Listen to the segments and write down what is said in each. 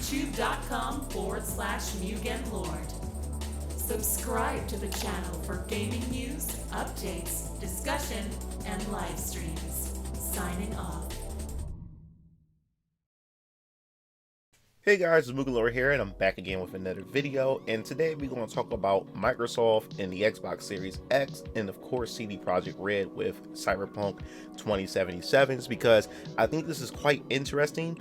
youtube.com/MugenLord. Subscribe to the channel for gaming news, updates, discussion, and live streams. Signing off. Hey guys, it's MugenLord here, and I'm back again with another video. And today we're going to talk about Microsoft and the Xbox Series X, and of course CD Projekt Red with Cyberpunk 2077s, because I think this is quite interesting.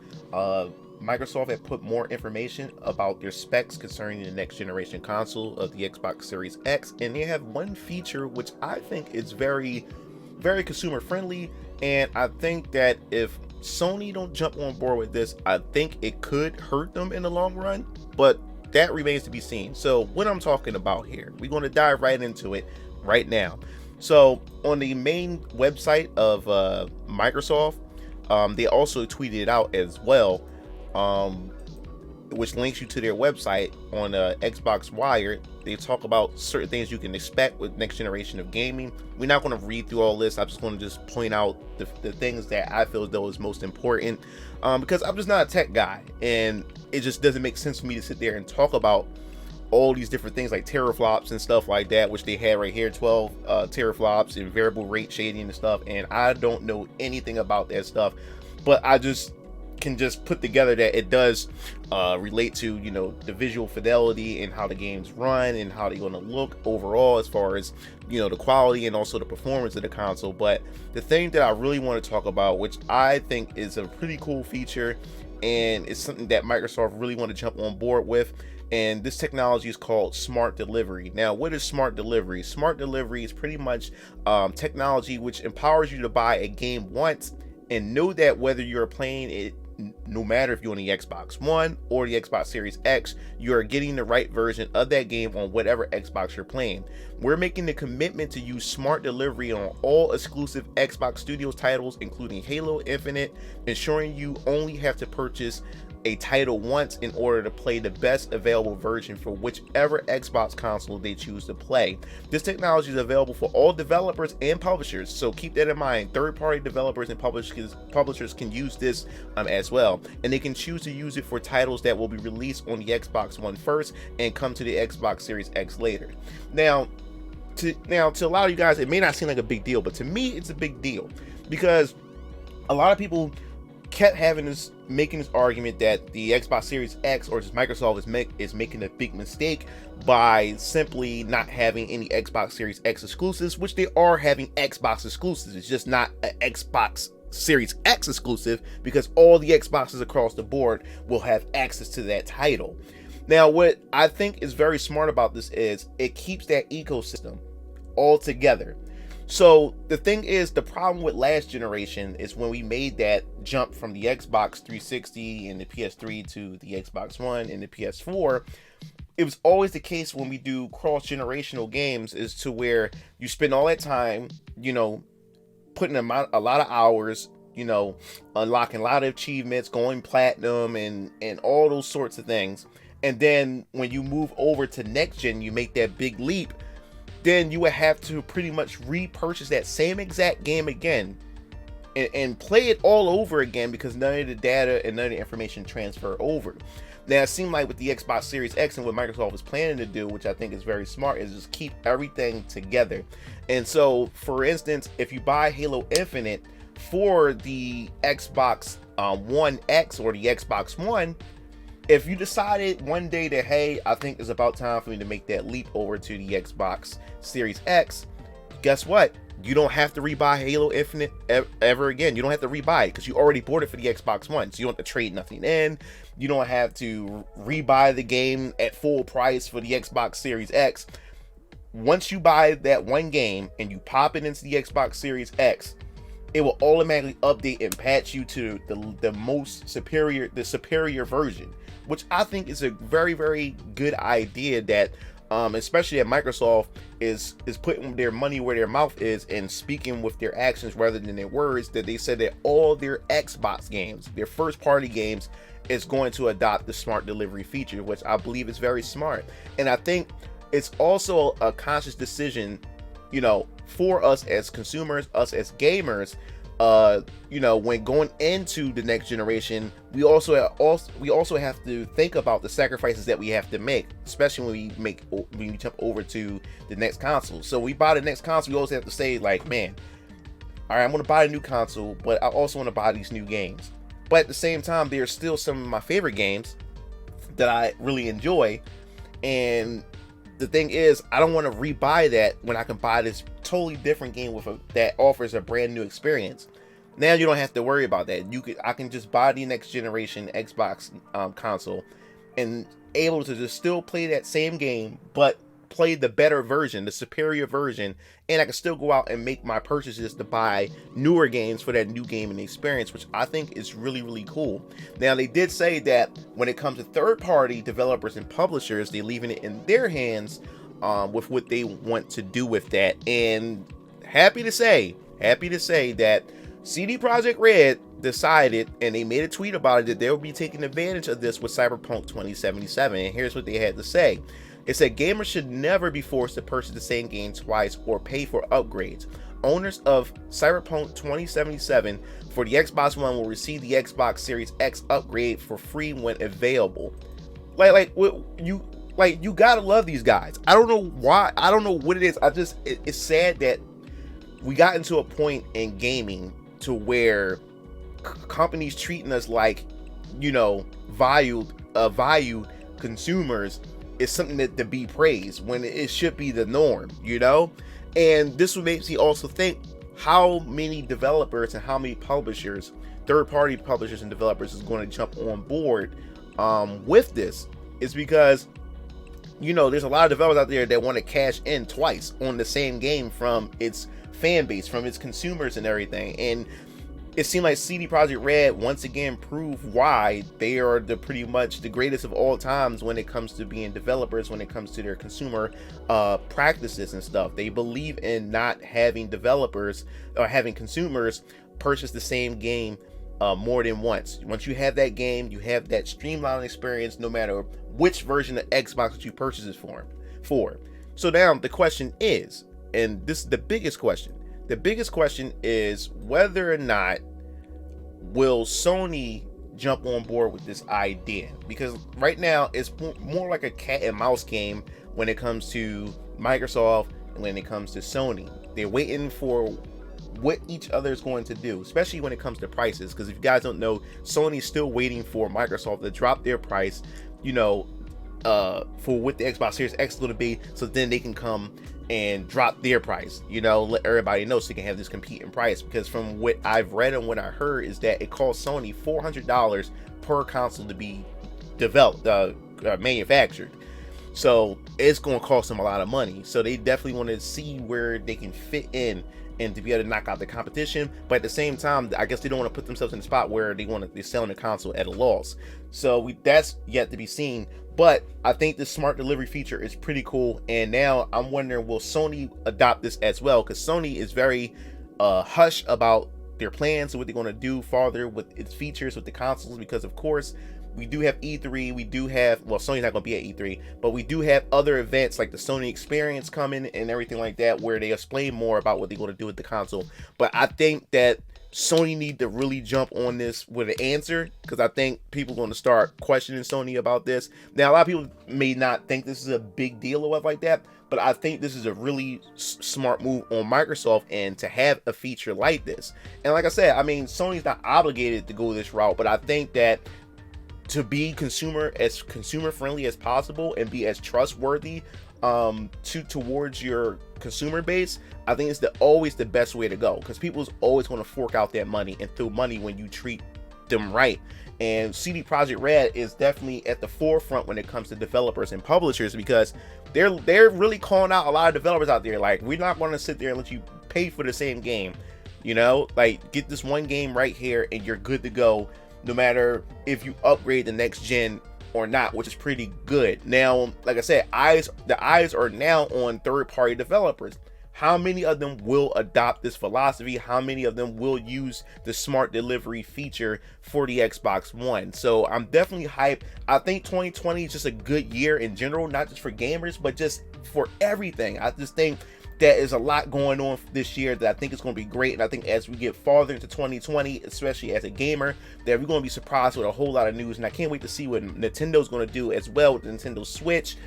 Microsoft had put more information about their specs concerning the next generation console of the Xbox Series X, and they have one feature which I think is very consumer friendly, and I think that if Sony don't jump on board with this, I think it could hurt them in the long run, but that remains to be seen. So what I'm talking about here, we're going to dive right into it right now. So on the main website of Microsoft, they also tweeted it out as well, which links you to their website on Xbox Wire. They talk about certain things you can expect with next generation of gaming. We're not going to read through all this. I'm just going to point out the things that I feel as though is most important, because I'm just not a tech guy, and it just doesn't make sense for me to sit there and talk about all these different things like teraflops and stuff like that, which they had right here, 12 teraflops and variable rate shading and stuff, and I don't know anything about that stuff, but I just can just put together that it does relate to, you know, the visual fidelity and how the games run and how they're going to look overall as far as, you know, the quality and also the performance of the console. But the thing that I really want to talk about, which I think is a pretty cool feature and it's something that Microsoft really want to jump on board with, and this technology is called smart delivery. Now, what is smart delivery? Smart delivery is pretty much technology which empowers you to buy a game once and know that whether you're playing it, no matter if you're on the Xbox One or the Xbox Series X, you are getting the right version of that game on whatever Xbox you're playing. We're making the commitment to use smart delivery on all exclusive Xbox Studios titles, including Halo Infinite, ensuring you only have to purchase a title once in order to play the best available version for whichever Xbox console they choose to play. This technology is available for all developers and publishers, so keep that in mind. Third-party developers and publishers can use this as well, and they can choose to use it for titles that will be released on the Xbox One first and come to the Xbox Series X later. Now to a lot of you guys, it may not seem like a big deal, but to me it's a big deal, because a lot of people kept making this argument that the Xbox Series X, or just Microsoft, is making a big mistake by simply not having any Xbox Series X exclusives, which they are having Xbox exclusives. It's just not an Xbox Series X exclusive, because all the Xboxes across the board will have access to that title. Now, what I think is very smart about this is it keeps that ecosystem all together. So the thing is, the problem with last generation is when we made that jump from the Xbox 360 and the PS3 to the Xbox One and the PS4, it was always the case when we do cross-generational games, is to where you spend all that time, you know, putting a lot of hours, you know, unlocking a lot of achievements, going platinum and all those sorts of things. And then when you move over to next gen, you make that big leap, then you would have to pretty much repurchase that same exact game again and play it all over again, because none of the data and none of the information transfer over. Now, it seemed like with the Xbox Series X and what Microsoft is planning to do, which I think is very smart, is just keep everything together. And so, for instance, if you buy Halo Infinite for the Xbox One X or the Xbox One, if you decided one day that, hey, I think it's about time for me to make that leap over to the Xbox Series X, guess what? You don't have to rebuy Halo Infinite ever again. You don't have to rebuy it because you already bought it for the Xbox One. So you don't have to trade nothing in. You don't have to rebuy the game at full price for the Xbox Series X. Once you buy that one game and you pop it into the Xbox Series X, it will automatically update and patch you to the superior version, which I think is a very good idea, that especially that Microsoft is putting their money where their mouth is and speaking with their actions rather than their words, that they said that all their Xbox games, their first party games, is going to adopt the smart delivery feature, which I believe is very smart. And I think it's also a conscious decision, you know, for us as consumers, us as gamers, when going into the next generation, we also have to think about the sacrifices that we have to make, especially when we jump over to the next console. So we buy the next console, we also have to say, like, man, all right, I'm going to buy a new console, but I also want to buy these new games. But at the same time, there's still some of my favorite games that I really enjoy, and the thing is, I don't want to rebuy that when I can buy this totally different game that offers a brand new experience. Now you don't have to worry about that. I can just buy the next generation Xbox console and able to just still play that same game, but play the better version, the superior version, and I can still go out and make my purchases to buy newer games for that new gaming experience, which I think is really, really cool. Now, they did say that when it comes to third-party developers and publishers, they're leaving it in their hands with what they want to do with that. And happy to say that CD Projekt Red decided, and they made a tweet about it, that they'll be taking advantage of this with Cyberpunk 2077. And here's what they had to say. It said gamers should never be forced to purchase the same game twice or pay for upgrades. Owners of Cyberpunk 2077 for the Xbox One will receive the Xbox Series X upgrade for free when available. You gotta love these guys. I don't know why. I don't know what it is. It's sad that we got into a point in gaming to where companies treating us like, valued consumers is something that to be praised when it should be the norm, and this would make me also think how many developers and how many publishers, third-party publishers and developers, is going to jump on board with this. Is because there's a lot of developers out there that want to cash in twice on the same game from its fan base, from its consumers and everything. And it seemed like CD Projekt Red once again proved why they are pretty much the greatest of all times when it comes to being developers, when it comes to their consumer practices and stuff. They believe in not having developers or having consumers purchase the same game more than once. Once you have that game, you have that streamlined experience no matter which version of Xbox that you purchase it for. So now the question is, and this is the biggest question, is whether or not will Sony jump on board with this idea, because right now it's more like a cat and mouse game when it comes to Microsoft and when it comes to Sony. They're waiting for what each other is going to do, especially when it comes to prices, because if you guys don't know, Sony's still waiting for Microsoft to drop their price, for what the Xbox Series X is going to be, so then they can come and drop their price, let everybody know so they can have this competing price. Because from what I've read and what I heard is that it costs Sony $400 per console to be developed, manufactured. So it's going to cost them a lot of money. So they definitely want to see where they can fit in and to be able to knock out the competition. But at the same time, I guess they don't want to put themselves in a spot where they're selling the console at a loss. So that's yet to be seen. But I think the smart delivery feature is pretty cool. And now I'm wondering, will Sony adopt this as well? Because Sony is very hush about their plans and what they're going to do farther with its features with the consoles. Because of course, we do have E3, Sony's not going to be at E3, but we do have other events like the Sony Experience coming and everything like that, where they explain more about what they're going to do with the console. But I think that Sony need to really jump on this with an answer, because I think people are going to start questioning Sony about this. Now, a lot of people may not think this is a big deal or whatever like that, but I think this is a really smart move on Microsoft and to have a feature like this. And like I said, Sony's not obligated to go this route, but I think that to be consumer friendly as possible and be as trustworthy towards your consumer base, I think it's always the best way to go, because people's always going to fork out that money and throw money when you treat them right. And CD Projekt Red is definitely at the forefront when it comes to developers and publishers, because they're really calling out a lot of developers out there, like, we're not going to sit there and let you pay for the same game, like, get this one game right here and you're good to go, no matter if you upgrade the next gen or not, which is pretty good. Now, like I said, the eyes are now on third-party developers. How many of them will adopt this philosophy? How many of them will use the smart delivery feature for the Xbox One? So I'm definitely hyped. I think 2020 is just a good year in general, not just for gamers, but just for everything. I just think that is a lot going on this year that I think is going to be great. And I think as we get farther into 2020, especially as a gamer, that we're going to be surprised with a whole lot of news. And I can't wait to see what Nintendo's going to do as well with the Nintendo Switch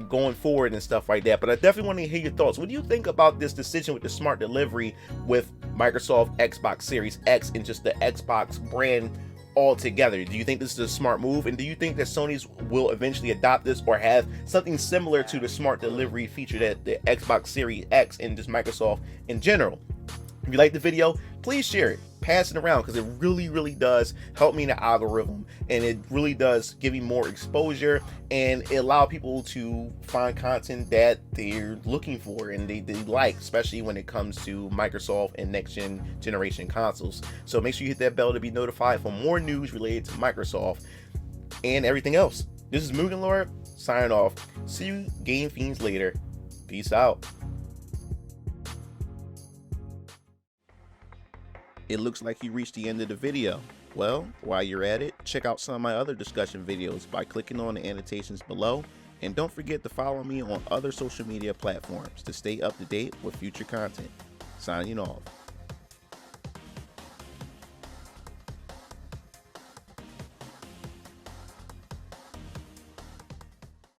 going forward and stuff like that. But I definitely want to hear your thoughts. What do you think about this decision with the smart delivery with Microsoft Xbox Series X and just the Xbox brand altogether? Do you think this is a smart move, and do you think that Sony's will eventually adopt this or have something similar to the smart delivery feature that the Xbox Series X and just Microsoft in general? If you like the video, please share it, pass it around, because it really does help me in the algorithm, and it really does give me more exposure, and it allows people to find content that they're looking for and they like, especially when it comes to Microsoft and next generation consoles. So make sure you hit that bell to be notified for more news related to Microsoft and everything else. This is MugenLord signing off. See you Game Fiends later. Peace out. It looks like you reached the end of the video. Well, while you're at it, check out some of my other discussion videos by clicking on the annotations below, and don't forget to follow me on other social media platforms to stay up to date with future content. Signing off.